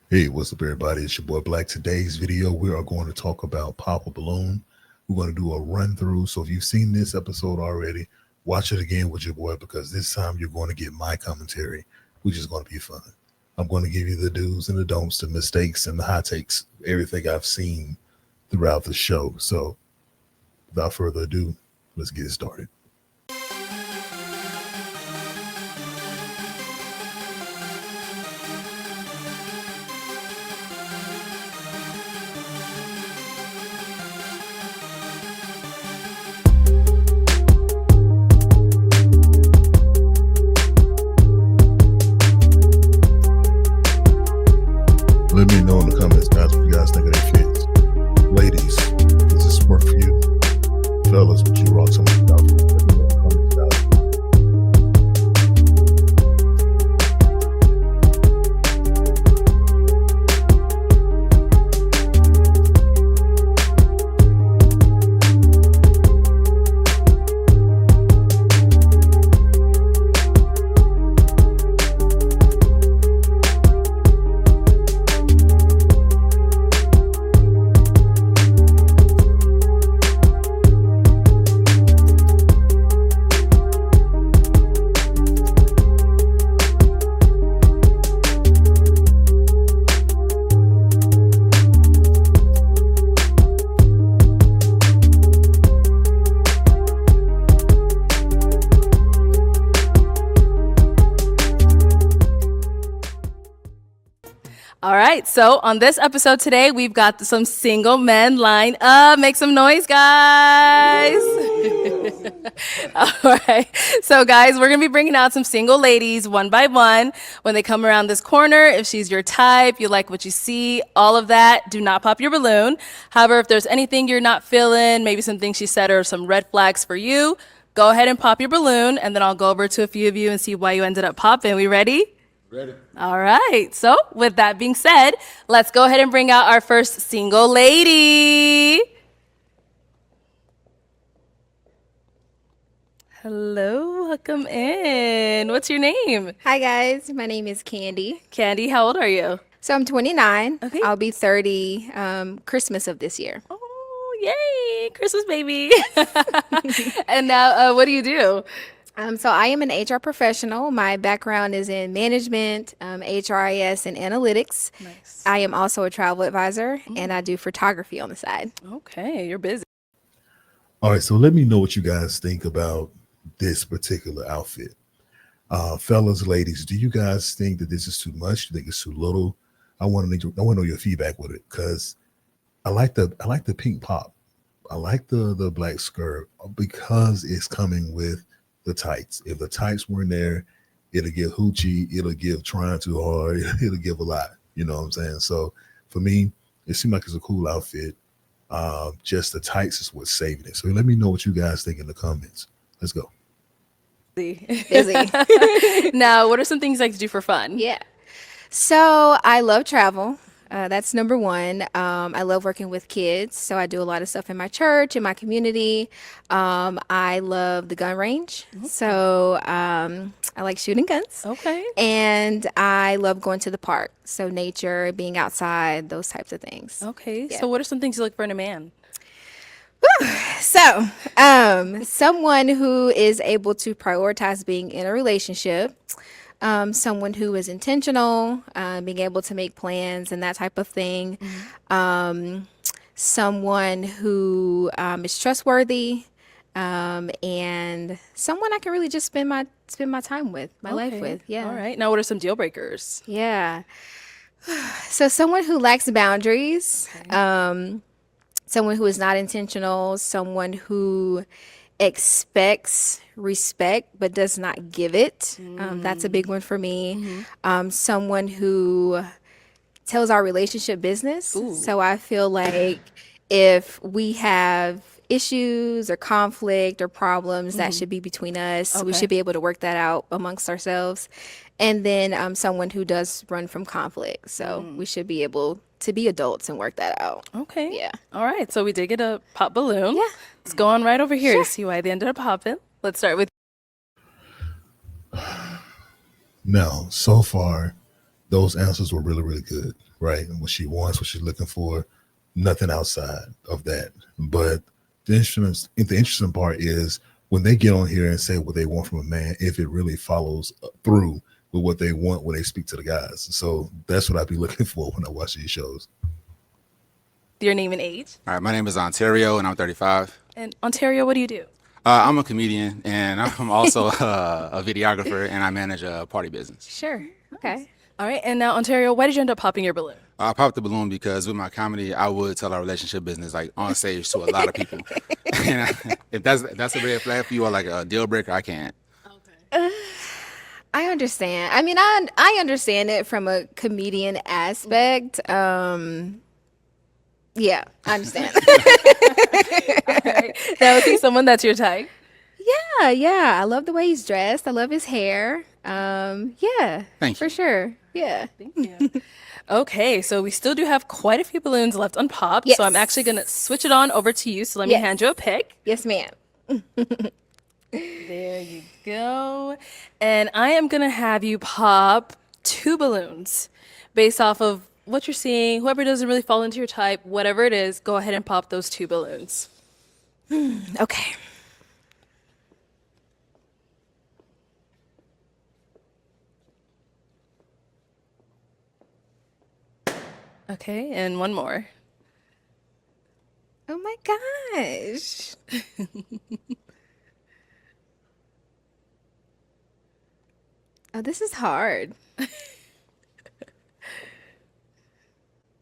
Hey, what's up, everybody? It's your boy Black. Today's video, we are going to talk about Pop a Balloon. We're going to do a run through. So, if you've seen this episode already, watch it again with your boy because this time you're going to get my commentary, which is going to be fun. I'm going to give you the do's and the don'ts, the mistakes and the hot takes, everything I've seen throughout the show. So, without further ado, let's get started. Let me know in the comments, guys, what you guys think of that fit. Ladies, does this work for you? Fellas, would you rock some of these outfits? Let me know in the comments, guys. All right, so on this episode today, we've got some single men lined up. Make some noise, guys. All right, so guys, we're gonna be bringing out some single ladies one by one. When they come around this corner, if she's your type, you like what you see, all of that, do not pop your balloon. However, if there's anything you're not feeling, maybe some things she said or some red flags for you, go ahead and pop your balloon, and then I'll go over to a few of you and see why you ended up popping. We ready? Ready. All right. So with that being said, let's go ahead and bring out our first single lady. Hello, welcome in. What's your name? Hi guys, my name is Candy. Candy, how old are you? So I'm 29. Okay. I'll be 30 Christmas of this year. Oh, yay, Christmas baby. And now, what do you do? So I am an HR professional. My background is in management, HRIS, and analytics. Nice. I am also a travel advisor, and I do photography on the side. Okay, you're busy. All right, so let me know what you guys think about this particular outfit. Fellas, ladies, do you guys think that this is too much? Do you think it's too little? I want to know your feedback with it because I like the pink pop. I like the black skirt because it's coming with the tights. If the tights weren't there, it'll give hoochie, it'll give trying too hard, it'll give a lot. You know what I'm saying? So for me, it seemed like it's a cool outfit. Just the tights is what's saving it. So let me know what you guys think in the comments. Let's go. Busy. Now, what are some things you like to do for fun? Yeah. So I love travel. That's number one. I love working with kids. So I do a lot of stuff in my church, in my community. I love the gun range. So I like shooting guns. Okay. And I love going to the park. So nature, being outside, those types of things. Okay. Yeah. So what are some things you look for in a man? So, someone who is able to prioritize being in a relationship, someone who is intentional, being able to make plans and that type of thing, someone who is trustworthy, and someone I can really just spend my time with, my life Okay. with. Yeah. All right. Now, what are some deal breakers? Yeah. So someone who lacks boundaries, someone who is not intentional, someone who expects respect but does not give it. That's a big one for me. Someone who tells our relationship business. So I feel like if we have issues or conflict or problems, that should be between us. We Okay. should be able to work that out amongst ourselves. And then someone who does run from conflict. So we should be able to be adults and work that out. Okay. Yeah. All right. So we did get a pop balloon. Yeah. Let's go on right over here to see why they ended up popping. Let's start with Now, so far, those answers were really, really good. right? And what she wants, what she's looking for, nothing outside of that. But the interesting part is when they get on here and say what they want from a man, if it really follows through with what they want when they speak to the guys. So that's what I'd be looking for when I watch these shows. Your name and age. All right, my name is Ontario, and I'm 35. And Ontario, what do you do? I'm a comedian, and I'm also a videographer, and I manage a party business. Sure. Okay. All right. And now, Ontario, why did you end up popping your balloon? I popped the balloon because with my comedy, I would tell our relationship business like on stage to a lot of people. And if that's a red flag for you or like a deal breaker, I can't. I understand. I mean, I understand it from a comedian aspect. Yeah, I understand. Right. Now, is he someone that's your type? Yeah. I love the way he's dressed. I love his hair. Yeah, Thank for you. sure. Yeah. Thank you. Okay, so we still do have quite a few balloons left unpopped. Yes. So I'm actually going to switch it on over to you. So let me Yes. hand you a pick. Yes, ma'am. There you go. And I am going to have you pop 2 balloons based off of what you're seeing. Whoever doesn't really fall into your type, whatever it is, go ahead and pop those 2 balloons. Okay. Okay, and one more. Oh my gosh. Oh, this is hard.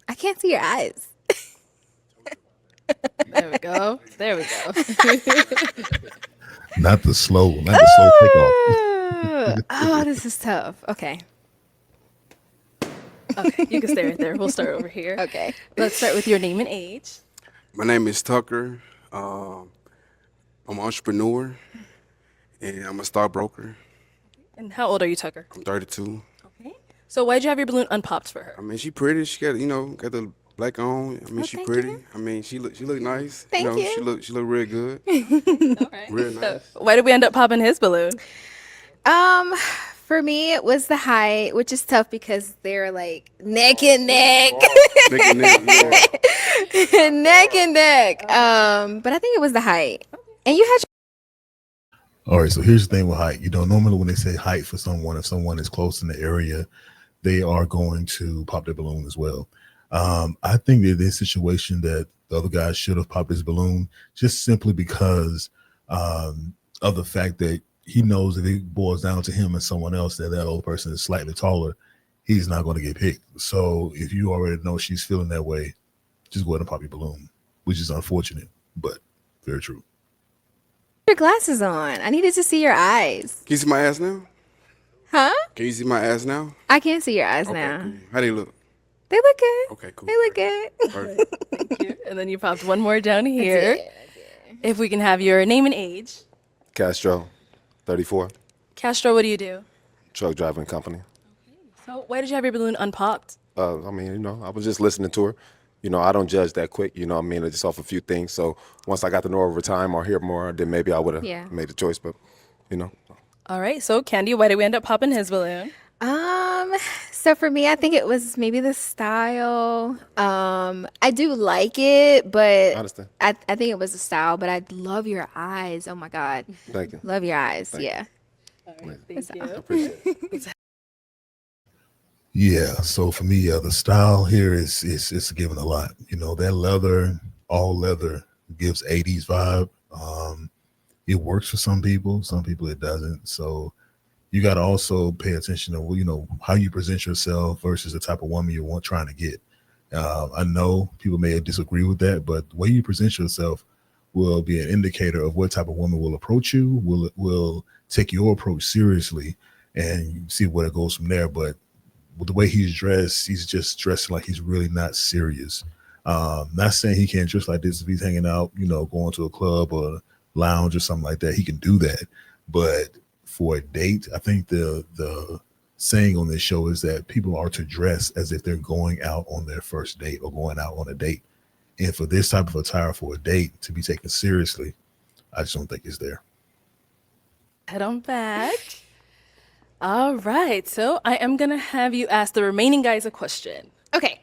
I can't see your eyes. There we go. There we go. Not the slow takeoff. Oh, this is tough. Okay. Okay, you can stay right there. We'll start over here. Okay. Let's start with your name and age. My name is Tucker. I'm an entrepreneur, and I'm a stockbroker. And how old are you, Tucker? I'm 32. Okay. So why'd you have your balloon unpopped for her? I mean, she pretty. She got, got the black on. I mean, she thank pretty. you. I mean, she look nice. Thank you. She look real good. All right. Real nice. Why did we end up popping his balloon? For me, it was the height, which is tough because they're like neck and neck, Neck and neck, yeah. neck and neck. But I think it was the height. And you had All right, so here's the thing with height. Normally when they say height for someone, if someone is close in the area, they are going to pop their balloon as well. I think that this situation that the other guy should have popped his balloon just simply because of the fact that he knows if it boils down to him and someone else, that other person is slightly taller, he's not going to get picked. So if you already know she's feeling that way, just go ahead and pop your balloon, which is unfortunate, but very true. your glasses on. I needed to see your eyes. Can you see my ass now? Huh? Can you see my ass now? I can't see your eyes Okay, now. cool. How they look? They look good. Okay, cool. They look good. Perfect. Thank you. And then you popped one more down here. If we can have your name and age. Castro, 34, Castro, what do you do? truck driving company. So why did you have your balloon unpopped? I mean, I was just listening to her. I don't judge that quick, I mean, just off a few things. So once I got to know her over time or hear more, then maybe I would have Yeah. made a choice. But, All right, so Candy, why did we end up popping his balloon? So for me, I think it was maybe the style. I do like it, but I understand. I think it was the style, but I love your eyes. Oh my God. Thank you. Love your eyes. Yeah. Thank you. Appreciate it. Yeah, so for me, the style here is given a lot. That leather, all leather, gives 80s vibe. It works for some people it doesn't. So you got to also pay attention to how you present yourself versus the type of woman you're trying to get. I know people may disagree with that, but the way you present yourself will be an indicator of what type of woman will approach you, will take your approach seriously, and you see where it goes from there. But with the way he's just dressing like he's really not serious. Not saying he can't dress like this if he's hanging out, going to a club or a lounge or something like that. He can do that. But for a date, I think the saying on this show is that people are to dress as if they're going out on their first date or going out on a date. And for this type of attire for a date to be taken seriously, I just don't think it's there. Head on back. All right, so I am going to have you ask the remaining guys a question. Okay.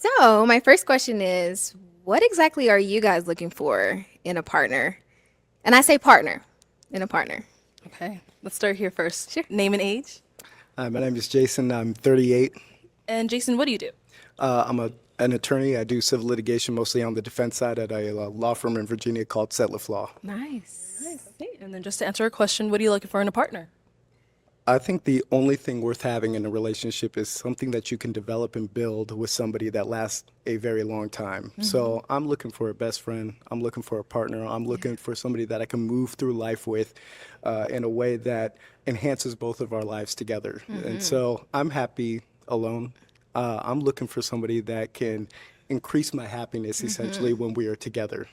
So, my first question is, what exactly are you guys looking for in a partner? And I say partner, in a partner. Okay, let's start here first. Sure. Name and age. Hi, my name is Jason. I'm 38. And Jason, what do you do? I'm an attorney. I do civil litigation, mostly on the defense side at a law firm in Virginia called Setliff Law. Nice. Okay, and then just to answer a question, what are you looking for in a partner? I think the only thing worth having in a relationship is something that you can develop and build with somebody that lasts a very long time. So I'm looking for a best friend. I'm looking for a partner. I'm looking for somebody that I can move through life with in a way that enhances both of our lives together. And so I'm happy alone. I'm looking for somebody that can increase my happiness essentially when we are together.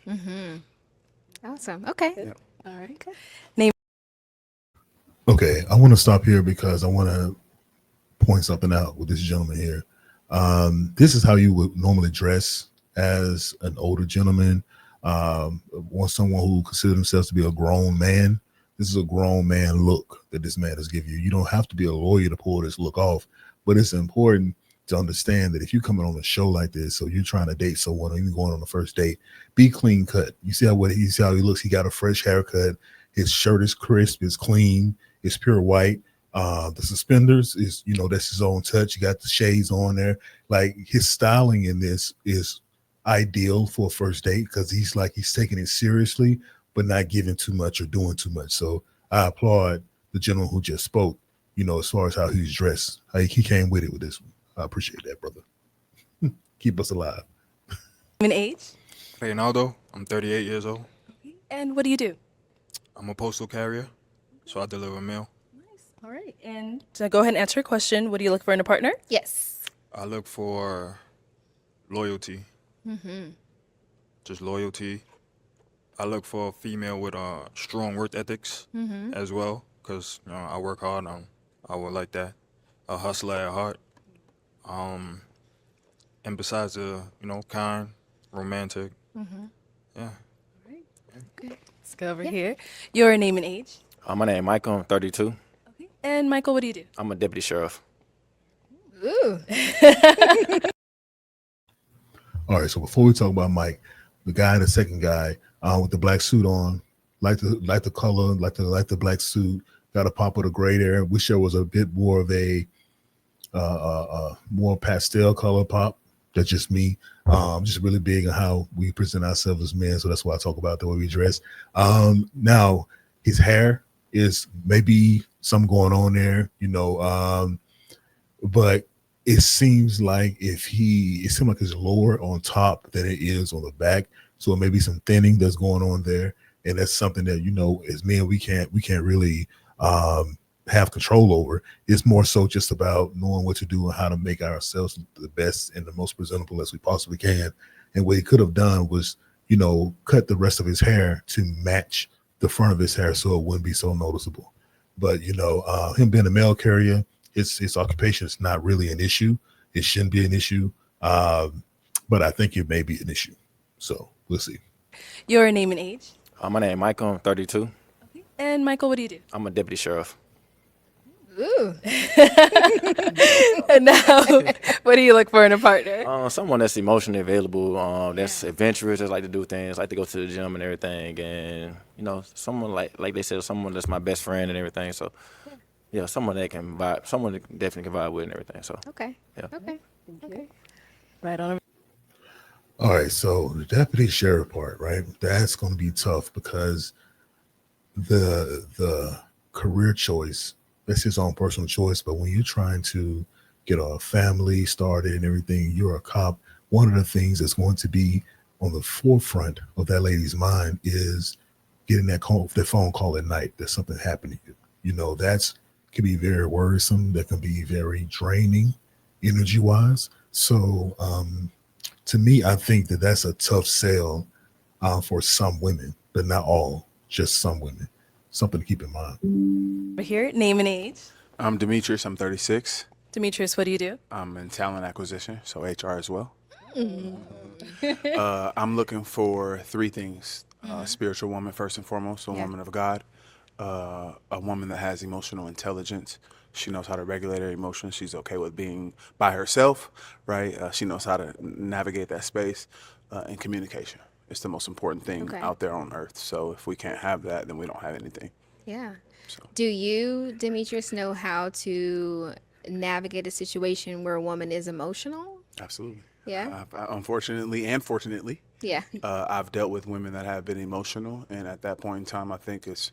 Awesome. Okay. All right. Okay, I want to stop here because I want to point something out with this gentleman here. This is how you would normally dress as an older gentleman, or someone who considers themselves to be a grown man. This is a grown man look that this man is giving you. You don't have to be a lawyer to pull this look off, but it's important to understand that if you're coming on a show like this, or you're trying to date someone, or even going on the first date, be clean cut. You see how he looks. He got a fresh haircut. His shirt is crisp, it's clean, it's pure white. The suspenders is, that's his own touch. You got the shades on there. Like, his styling in this is ideal for a first date because he's taking it seriously, but not giving too much or doing too much. So I applaud the gentleman who just spoke, as far as how he's dressed. He came with it with this one. I appreciate that, brother. Keep us alive. Name and age. Leonardo, I'm 38 years old. And what do you do? I'm a postal carrier, so I deliver mail. All right. And to go ahead and answer your question, what do you look for in a partner? Yes. I look for loyalty. Just loyalty. I look for a female with strong work ethics as well, because I work hard. I would like that. A hustler at heart. And besides kind, romantic. Yeah. Let's go over here. Your name and age. My name is Michael. I'm 32. Okay. And Michael, what do you do? I'm a deputy sheriff. Ooh. All right. So before we talk about Mike, the second guy with the black suit on, like the color, like the black suit, got a pop of the gray there. Wish there was a bit more of a more pastel color pop. That's just me. Just really big on how we present ourselves as men. So that's why I talk about the way we dress. Now his hair is maybe some going on there, but it seems like it seems like it's lower on top than it is on the back. So it may be some thinning that's going on there. And that's something that, as men, we can't really have control over. It's more so just about knowing what to do and how to make ourselves the best and the most presentable as we possibly can. And what he could have done was, cut the rest of his hair to match the front of his hair so it wouldn't be so noticeable. But, him being a mail carrier, his occupation is not really an issue. It shouldn't be an issue. But I think it may be an issue. So we'll see. Your name and age. My name is Michael. I'm 32. And Michael, what do you do? I'm a deputy sheriff. Ooh. And now, what do you look for in a partner? Someone that's emotionally available, that's adventurous, that's like to do things, like to go to the gym and everything, and someone like they said, someone that's my best friend and everything. So, yeah, someone that can vibe, someone that definitely can vibe with and everything. So, Okay. yeah. Okay. Right on. All right. So the deputy sheriff part, right? That's going to be tough because the career choice, that's his own personal choice. But when you're trying to get a family started and everything, you're a cop. One of the things that's going to be on the forefront of that lady's mind is getting that phone call at night that something happened to you. That's can be very worrisome. That can be very draining energy wise. So to me, I think that that's a tough sell for some women, but not all, just some women. Something to keep in mind. Over here, name and age. I'm Demetrius. I'm 36. Demetrius, what do you do? I'm in talent acquisition, so HR as well. I'm looking for three things. Spiritual woman, first and foremost, a woman of God. a woman that has emotional intelligence. She knows how to regulate her emotions. She's okay with being by herself, right? She knows how to navigate that space, and communication. It's the most important thing Okay. out there on earth. So if we can't have that, then we don't have anything. Yeah. So. Do you, Demetrius, know how to navigate a situation where a woman is emotional? Absolutely. Yeah. Unfortunately and fortunately, Yeah. I've dealt with women that have been emotional, and at that point in time, I think it's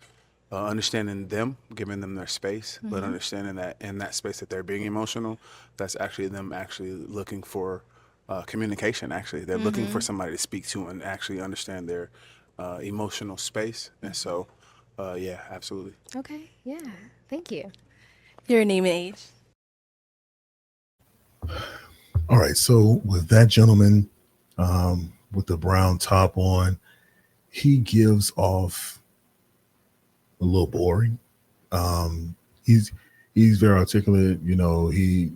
understanding them, giving them their space, but understanding that in that space that they're being emotional, that's actually them actually looking for communication. Actually, they're looking for somebody to speak to and actually understand their emotional space. And so, yeah, absolutely. Okay. Yeah. Thank you. Your name and age. All right. So with that gentleman, with the brown top on, he gives off a little boring. Um, he's he's very articulate. You know, he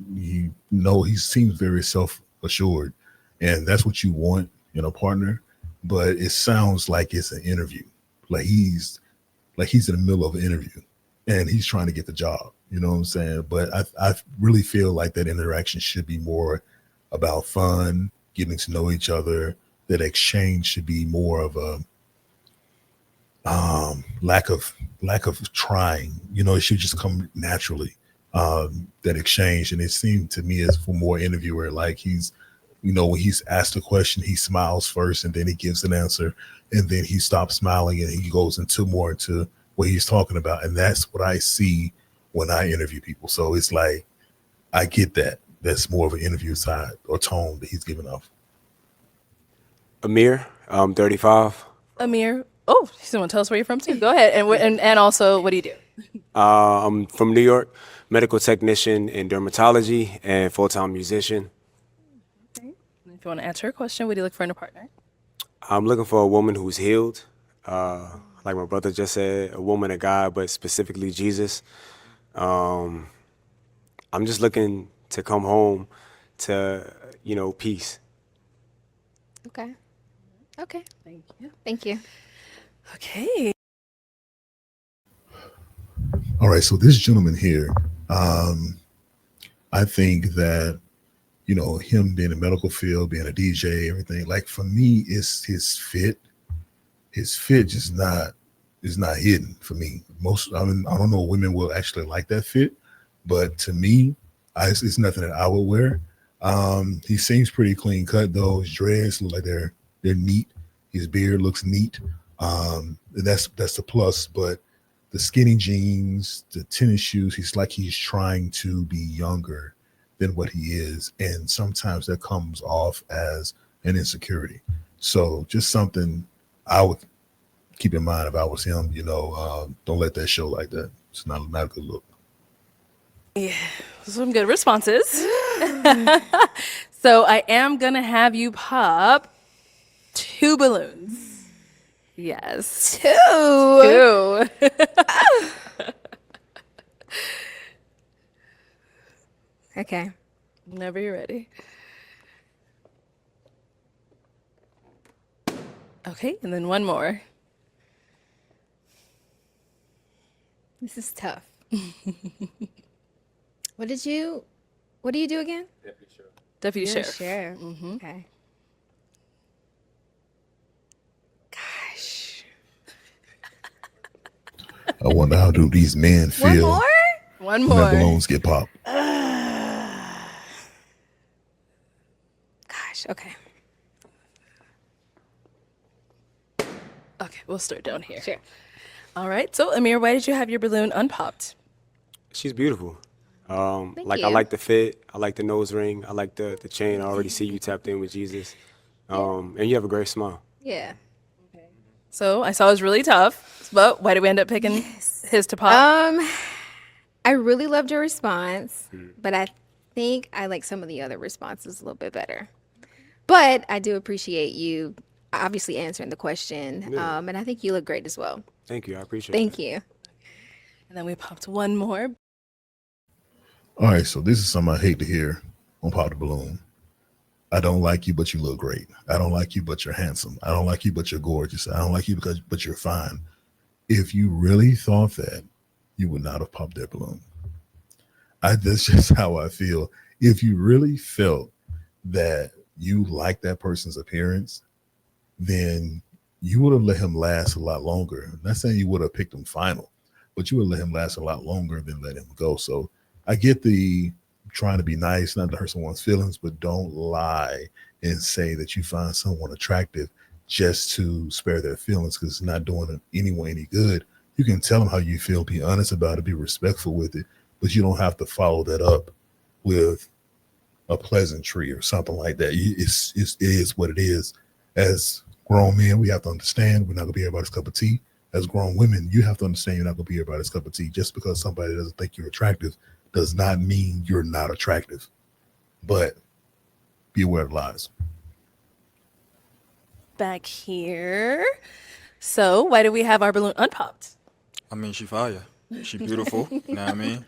seems very self assured, and that's what you want in a partner. But it sounds like it's an interview, like he's in the middle of an interview, and he's trying to get the job. You know what I'm saying? But I really feel like that interaction should be more about fun, getting to know each other. That exchange should be more of a lack of trying. You know, it should just come naturally. That exchange, and it seemed to me as for more interviewer, like he's, you know, when he's asked a question, he smiles first, and then he gives an answer, and then he stops smiling, and he goes into more into what he's talking about, and that's what I see when I interview people. So it's like I get that. That's more of an interview side or tone that he's giving off. Amir, 35. Amir. Oh, you still want to tell us where you're from too? Go ahead. And also, what do you do? I'm from New York, medical technician in dermatology and full-time musician. If you want to answer a question, what do you look for in a partner? I'm looking for a woman who's healed, like my brother just said, a woman of God, but specifically Jesus. I'm just looking to come home to, peace. Okay. Okay. Thank you. Thank you. Okay. All right, so this gentleman here, I think that, you know, him being in the medical field, being a DJ, everything, like for me, it's his fit. His fit just not is not hidden for me. I don't know, women will actually like that fit, but to me, it's nothing that I would wear. He seems pretty clean cut though. His dreads look like they're neat. His beard looks neat. And that's a plus. But the skinny jeans, the tennis shoes, he's trying to be younger than what he is, and sometimes that comes off as an insecurity. So just something I would keep in mind if I was him. You know, don't let that show like that. It's not a good look. Yeah, some good responses. So I am gonna have you pop 2 balloons. Yes. 2. 2. Okay. Whenever you're ready. Okay, and then one more. This is tough. What do you do again? Deputy You're a Sheriff. sheriff. Okay. Gosh. I wonder how do these men One feel more? One when their more. balloons get popped. Gosh. Okay. Okay, we'll start down here. Sure. All right. So, Amir, why did you have your balloon unpopped? She's beautiful. Thank I you. like the fit. I like the nose ring. I like the chain. I already see you tapped in with Jesus. And you have a great smile. Yeah. So, I saw it was really tough, but why did we end up picking his to pop? I really loved your response, but I think I like some of the other responses a little bit better. But I do appreciate you obviously answering the question, and I think you look great as well. Thank you. I appreciate Thank that. you. And then we popped one more. All right, so this is something I hate to hear on Pop the Balloon. I don't like you, but you look great. I don't like you, but you're handsome. I don't like you, but you're gorgeous. I don't like you but you're fine. If you really thought that, you would not have popped that balloon. That's just how I feel. If you really felt that you like that person's appearance, then you would have let him last a lot longer. I'm not saying you would have picked him final, but you would let him last a lot longer than let him go. So I get the trying to be nice, not to hurt someone's feelings, but don't lie and say that you find someone attractive just to spare their feelings because it's not doing anyone any good. You can tell them how you feel, be honest about it, be respectful with it, but you don't have to follow that up with a pleasantry or something like that. It is what it is. As grown men, we have to understand we're not going to be everybody's cup of tea. As grown women, you have to understand you're not going to be everybody's cup of tea. Just because somebody doesn't think you're attractive does not mean you're not attractive. But be aware of lies. Back here. So why do we have our balloon unpopped? I mean, she fire. She beautiful. You know what I mean?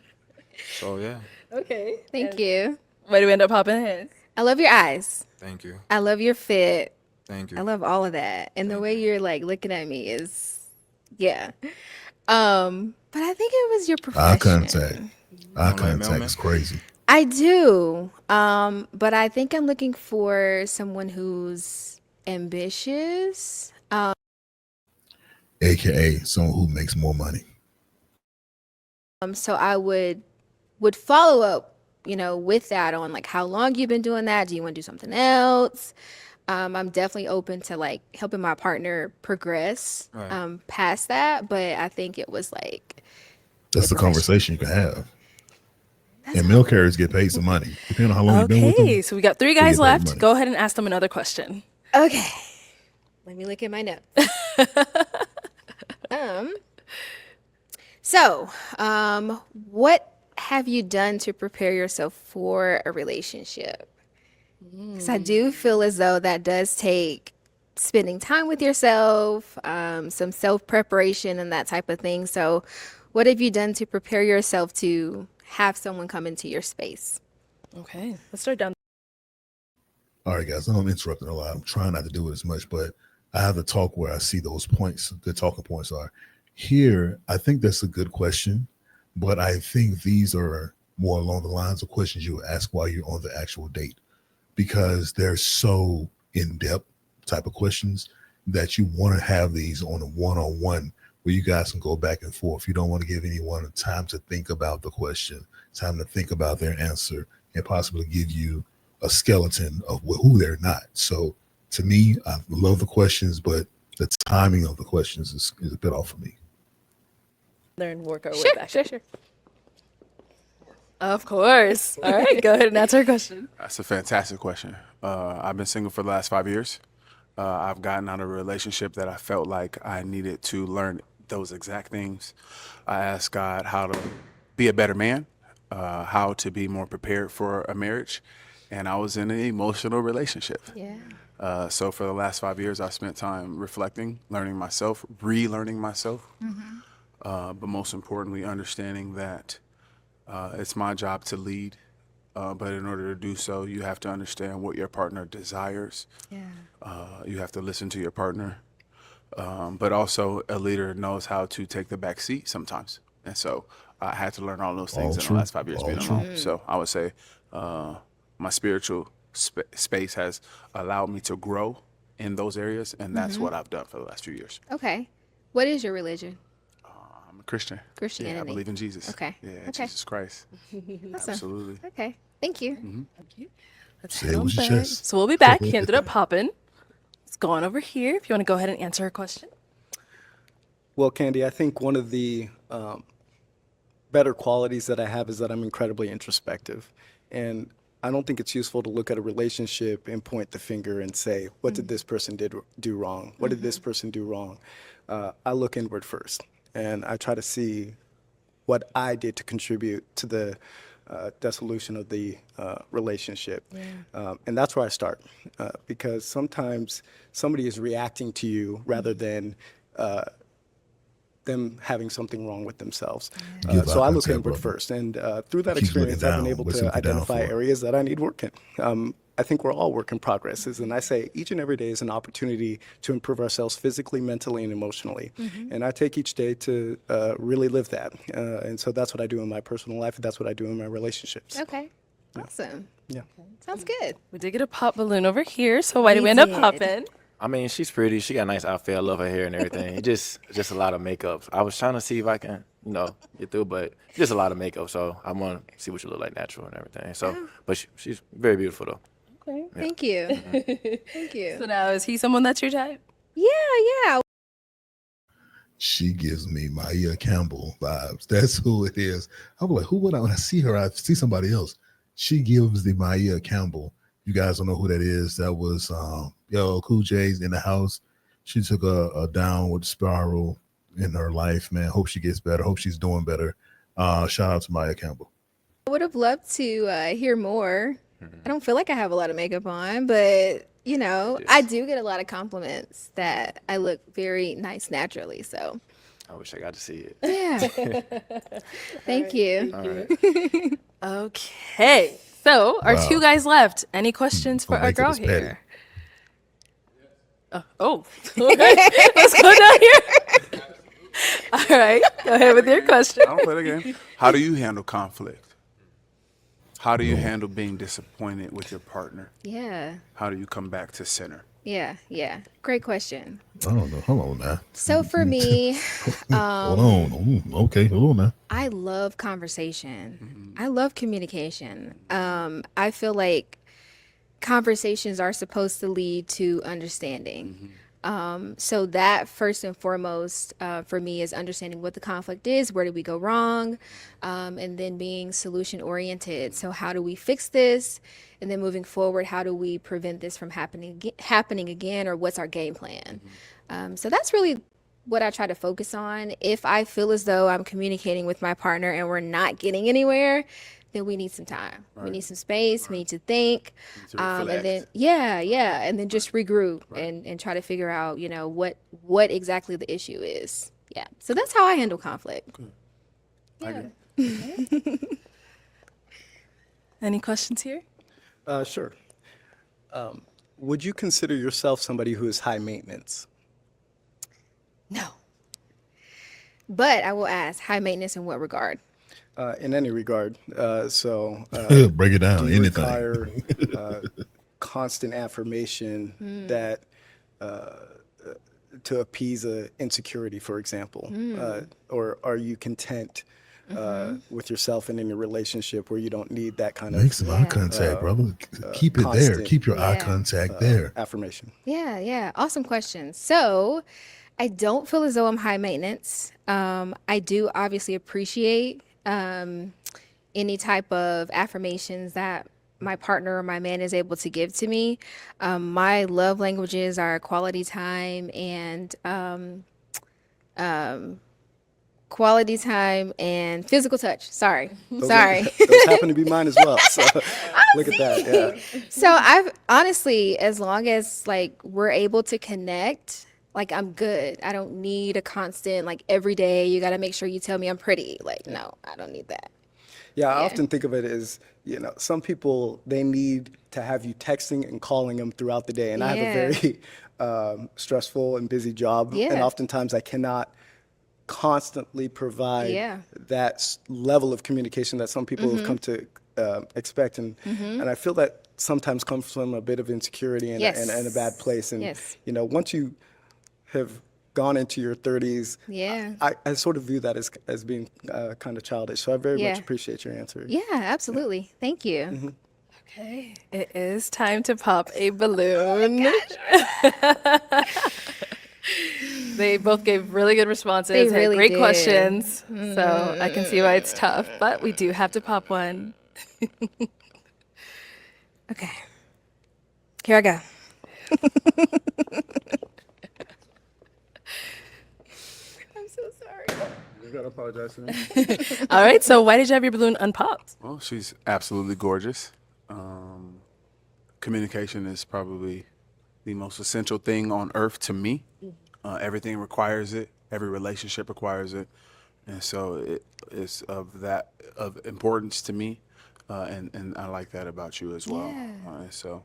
So yeah. Okay. Thank you. Why do we end up popping his? I love your eyes. Thank you. I love your fit. Thank you. I love all of that. And the way you're like looking at me is, yeah. But I think it was your Eye profession. contact. Eye Don't like contact mailman? is crazy. I do. But I think I'm looking for someone who's ambitious. AKA someone who makes more money. So I would follow up, with that on like how long you've been doing that. Do you want to do something else? I'm definitely open to like helping my partner progress Right. past that. But I think it was like That's the conversation you can have. And mail carriers get paid some money. Depending on how long you've been with them. Okay, so we got 3 they guys get paid left. money. Go ahead and ask them another question. okay. Let me look at my notes. What have you done to prepare yourself for a relationship? Because I do feel as though that does take spending time with yourself, some self preparation, and that type of thing. So, what have you done to prepare yourself to have someone come into your space? Okay, let's start down. All right, guys, I know I'm interrupting a lot. I'm trying not to do it as much, but I have to talk where I see those points, the talking points are. Here, I think that's a good question, but I think these are more along the lines of questions you would ask while you're on the actual date because they're so in-depth type of questions that you want to have these on a one-on-one where you guys can go back and forth. You don't want to give anyone time to think about the question, time to think about their answer, and possibly give you a skeleton of who they're not. So to me, I love the questions, but the timing of the questions is a bit off for me. There and work our way back. Sure. Of course. All right, go ahead and answer your question. That's a fantastic question. I've been single for the last 5 years. I've gotten out of a relationship that I felt like I needed to learn those exact things. I asked God how to be a better man, how to be more prepared for a marriage, and I was in an emotional relationship. Yeah. So for the last 5 years, I spent time reflecting, learning myself, relearning myself, but most importantly, understanding that it's my job to lead. But in order to do so, you have to understand what your partner desires. Yeah. You have to listen to your partner. But also, a leader knows how to take the back seat sometimes. And so I had to learn all those things in the last 5 years being alone. So I would say my spiritual space has allowed me to grow in those areas. And that's what I've done for the last few years. Okay. What is your religion? I'm a Christian. Christianity. Yeah, I believe in Jesus. Okay. Yeah, Okay. Jesus Christ. Absolutely. Okay. Thank you. Let's Say head it on with your back. chest. So we'll be back. He ended up popping. Let's go on over here if you want to go ahead and answer her question. Well, Candy, I think one of the better qualities that I have is that I'm incredibly introspective. And I don't think it's useful to look at a relationship and point the finger and say, what did this person do wrong? What did this person do wrong? I look inward first, and I try to see what I did to contribute to the dissolution of the relationship. And that's where I start, because sometimes somebody is reacting to you rather than them having something wrong with themselves. So I look inward first. And through that Keep looking experience, I've been down. able What's to looking down identify for? areas that I need work in. I think we're all work in progresses. And I say each and every day is an opportunity to improve ourselves physically, mentally, and emotionally. And I take each day to really live that. And so that's what I do in my personal life. And that's what I do in my relationships. Okay. Awesome. Yeah. Sounds good. We did get a pop balloon over here, so why did We we end up did. popping? I mean, she's pretty. She got a nice outfit. I love her hair and everything. It just a lot of makeup. I was trying to see if I can, get through, but just a lot of makeup. So I want to see what you look like natural and everything. So, but she's very beautiful though. Okay. Thank you. Thank you. So now, is he someone that's your type? Yeah. She gives me Maya Campbell vibes. That's who it is. I'm like, who would I, when I see her, I see somebody else. She gives the Maya Campbell. You guys don't know who that is. That was Cool J's in the house. She took a downward spiral in her life, man. Hope she gets better. Hope she's doing better. Shout out to Maya Campbell. I would have loved to hear more. I don't feel like I have a lot of makeup on, but I do get a lot of compliments that I look very nice naturally. So I wish I got to see it. yeah. Thank you. All right. Okay. So, our Wow. 2 guys left. Any questions for Oh, our makeup girl is petty. here? Okay. Let's go down here. All right. Go ahead with your question. I don't play the game. How do you handle conflict? How do you handle being disappointed with your partner? Yeah. How do you come back to center? Yeah. Great question. I don't know. Hold on now. So for me, Hold on. Okay, hold on now. I love conversation. I love communication. I feel like conversations are supposed to lead to understanding. So that first and foremost for me is understanding what the conflict is, where did we go wrong, and then being solution oriented. So how do we fix this? And then moving forward, how do we prevent this from happening again, or what's our game plan? So that's really what I try to focus on. If I feel as though I'm communicating with my partner and we're not getting anywhere, then we need some time. We need some space. We need to think. And then, and then just regroup and try to figure out, what exactly the issue is. Yeah. So that's how I handle conflict. I Yeah. agree. Any questions here? Sure. Would you consider yourself somebody who is high maintenance? No. But I will ask, high maintenance in what regard? In any regard. Break it down. Do you Anything. require constant affirmation that to appease a insecurity, for example? Or are you content with yourself and in your relationship where you don't need that kind Make of some eye contact, brother. Keep it there. constant, Keep your eye contact there. affirmation? Yeah. Awesome question. So I don't feel as though I'm high maintenance. I do obviously appreciate any type of affirmations that my partner or my man is able to give to me. My love languages are quality time and physical touch. Sorry. Those happen to be mine as well. So look at that. Yeah. So I've honestly, as long as we're able to connect, I'm good. I don't need a constant, every day, you got to make sure you tell me I'm pretty. No, I don't need that. Yeah, I often think of it as, some people, they need to have you texting and calling them throughout the day. And I have a very stressful and busy job. Yeah. And oftentimes I cannot constantly provide Yeah. that level of communication that some people have come to expect. And I feel that sometimes comes from a bit of insecurity and, Yes. and a bad place. And, Yes. once you have gone into your 30s, Yeah. I sort of view that as being kind of childish. So I very much Yeah. appreciate your answer. Yeah, absolutely. Thank you. Okay. It is time to pop a balloon. They both gave really good responses. They had really great did. questions. So I can see why it's tough, but we do have to pop one. Okay. Here I go. I'm so sorry. You gotta apologize to me. All right. So why did you have your balloon unpopped? Well, she's absolutely gorgeous. Communication is probably the most essential thing on earth to me. Everything requires it. Every relationship requires it, and so it is of importance to me. and I like that about you as well. Yeah. So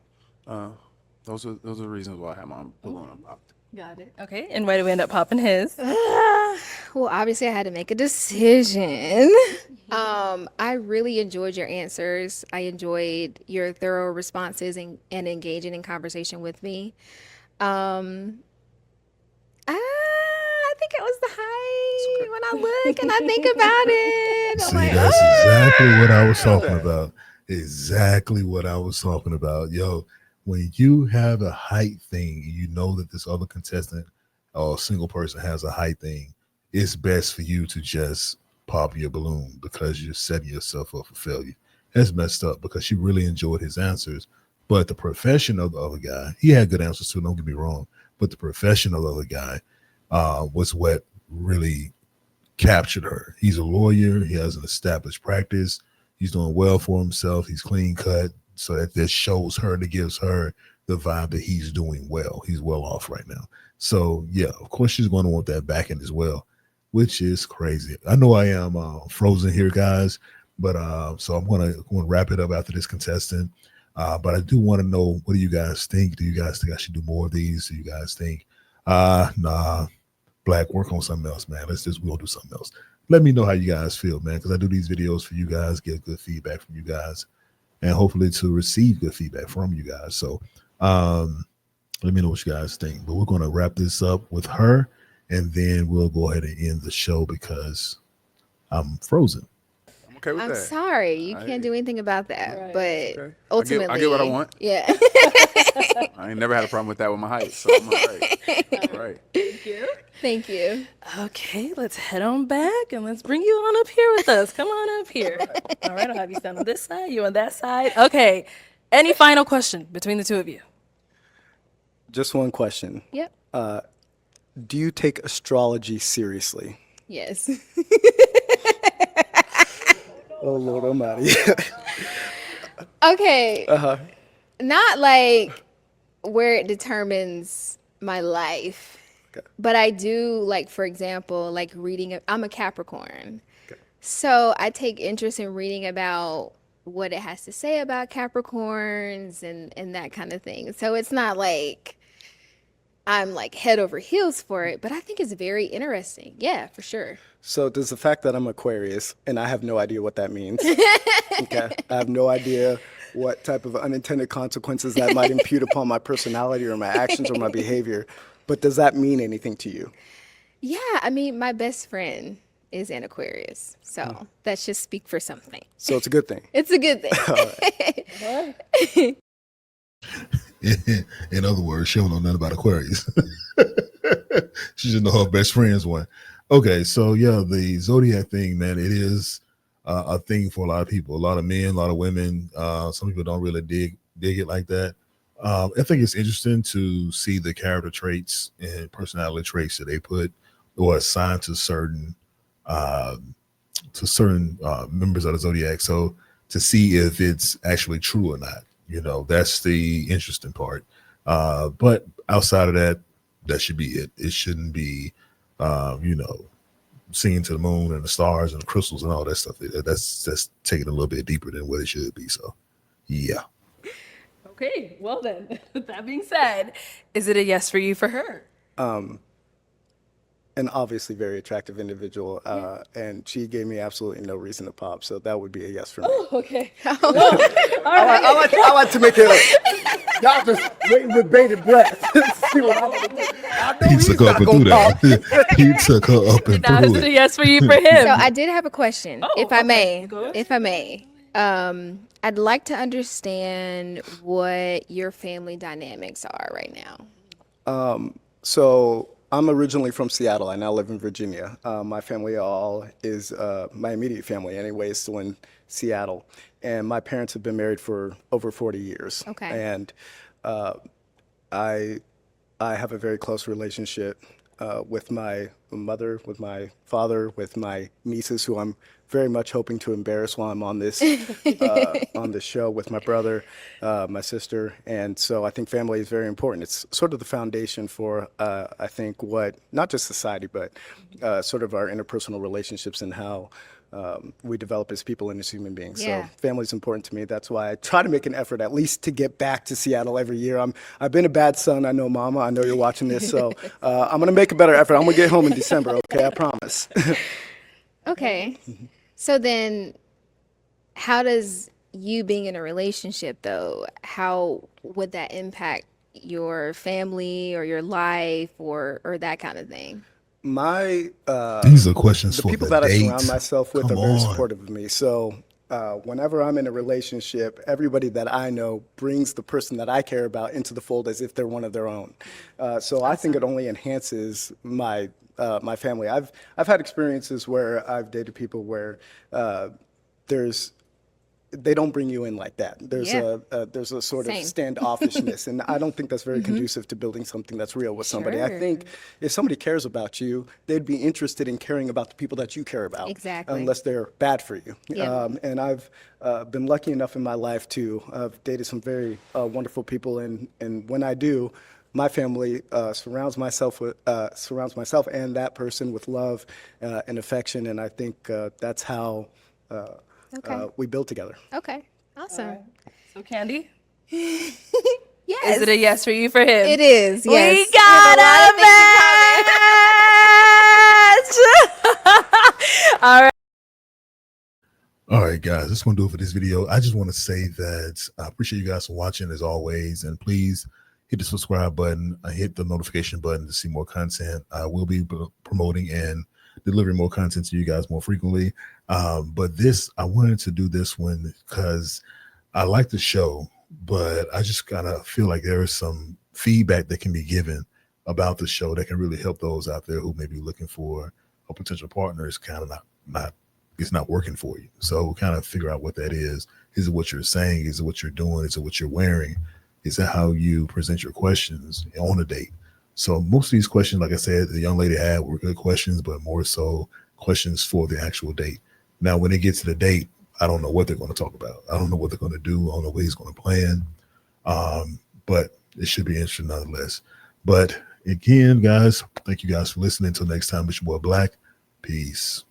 those are reasons why I have my balloon popped. Got it. Okay. And why did we end up popping his? Well, obviously, I had to make a decision. I really enjoyed your answers. I enjoyed your thorough responses and engaging in conversation with me. Um, I think it was the height. When I look and I think about it, I'm See, like, that's exactly what I was talking about. Exactly what I was talking about. Yo, when you have a height thing, you know that this other contestant or single person has a height thing, it's best for you to just pop your balloon because you're setting yourself up for failure. That's messed up because she really enjoyed his answers. But the profession of the other guy, he had good answers too, don't get me wrong. But the profession of the other guy was what really captured her. He's a lawyer. He has an established practice. He's doing well for himself. He's clean cut. So that this shows her, that gives her the vibe that he's doing well. He's well off right now. So yeah, of course she's going to want that back end as well, which is crazy. I know I am frozen here, guys, but so I'm gonna wrap it up after this contestant. But I do want to know, what do you guys think? Do you guys think I should do more of these? Do you guys think, nah, Black, work on something else, man. We'll do something else. Let me know how you guys feel, man, because I do these videos for you guys, get good feedback from you guys, and hopefully to receive good feedback from you guys. So let me know what you guys think. But we're going to wrap this up with her, and then we'll go ahead and end the show because I'm frozen. I'm okay with I'm that. sorry, you can't do anything about that. But Okay. ultimately, I get what I want. Yeah. I ain't never had a problem with that with my height, so I'm all right. All right. Thank you. Okay, let's head on back and let's bring you on up here with us. Come on up here. All right, I'll have you stand on this side, you on that side. Okay. Any final question between the two of you? Just one question. Yep. Do you take astrology seriously? Yes. Oh, Lord Almighty. Okay. Not like where it determines my life. But I do, like, for example, like reading. I'm a Capricorn. So I take interest in reading about what it has to say about Capricorns and that kind of thing. So it's not like I'm like head over heels for it, but I think it's very interesting. Yeah, for sure. So does the fact that I'm Aquarius, and I have no idea what that means, okay? I have no idea what type of unintended consequences that might impute upon my personality or my actions or my behavior, but does that mean anything to you? Yeah, I mean, my best friend is an Aquarius, so that should speak for something. So it's a good thing. It's a good thing. In other words, she don't know nothing about Aquarius. She just know her best friend's one. Okay, so yeah, the zodiac thing, man, it is a thing for a lot of people, a lot of men, a lot of women. Some people don't really dig it like that. I think it's interesting to see the character traits and personality traits that they put or assign to certain members of the zodiac. So to see if it's actually true or not, that's the interesting part. But outside of that, that should be it. It shouldn't be, singing to the moon and the stars and the crystals and all that stuff. That's taking a little bit deeper than what it should be. So, yeah. Okay, well then, with that being said, is it a yes for you for her? An obviously very attractive individual, and she gave me absolutely no reason to pop, so that would be a yes for me. Oh, okay. I like to make it. Y'all just waiting with bated breath. See what I'm gonna do. I know He he's took her not up and gonna through pop. that. He took her up and Now, is through it a it. yes for you for him? So I did have a question, if I okay. may. Go ahead. If I may. I'd like to understand what your family dynamics are right now. So I'm originally from Seattle. I now live in Virginia. My family all is my immediate family anyway is still in Seattle, and my parents have been married for over 40 years. Okay. And I have a very close relationship with my mother, with my father, with my nieces, who I'm very much hoping to embarrass while I'm on this show, with my brother, my sister, and so I think family is very important. It's sort of the foundation for I think what not just society but sort of our interpersonal relationships and how we develop as people and as human beings. Yeah. So family's important to me. That's why I try to make an effort at least to get back to Seattle every year. I've been a bad son. I know, Mama. I know you're watching this. So I'm going to make a better effort. I'm going to get home in December, okay? I promise. Okay. So then, how does you being in a relationship, though, how would that impact your family or your life or that kind of thing? My These are questions the for people the that I date. surround myself with Come are very on. supportive of me. So whenever I'm in a relationship, everybody that I know brings the person that I care about into the fold as if they're one of their own. So I think it only enhances my my family. I've had experiences where I've dated people where there's they don't bring you in like that. There's Yeah. there's a sort Same. of standoffishness, and I don't think that's very conducive to building something that's real with somebody. I Sure. think if somebody cares about you, they'd be interested in caring about the people that you care about, Exactly. unless they're bad for you. Yeah. And I've been lucky enough in my life to have dated some very wonderful people, and when I do, my family surrounds myself and that person with love and affection, and I think that's how. Okay. We build together. Okay. Awesome. So, Candy, Yes. is it a yes for you for him? It is. Yes. We got a match. All right. All right, guys, that's going to do it for this video. I just want to say that I appreciate you guys for watching as always. And please hit the subscribe button, hit the notification button to see more content. I will be promoting and delivering more content to you guys more frequently. But I wanted to do this one because I like the show, but I just kind of feel like there is some feedback that can be given about the show that can really help those out there who may be looking for a potential partner. Is kind of not it's not working for you. So kind of figure out what that is. Is it what you're saying? Is it what you're doing? Is it what you're wearing? Is it how you present your questions on a date? So most of these questions, like I said, the young lady had were good questions, but more so questions for the actual date. Now, when it gets to the date, I don't know what they're going to talk about. I don't know what they're going to do. I don't know what he's going to plan. But it should be interesting nonetheless. But again, guys, thank you guys for listening. Until next time, it's your boy Black. Peace.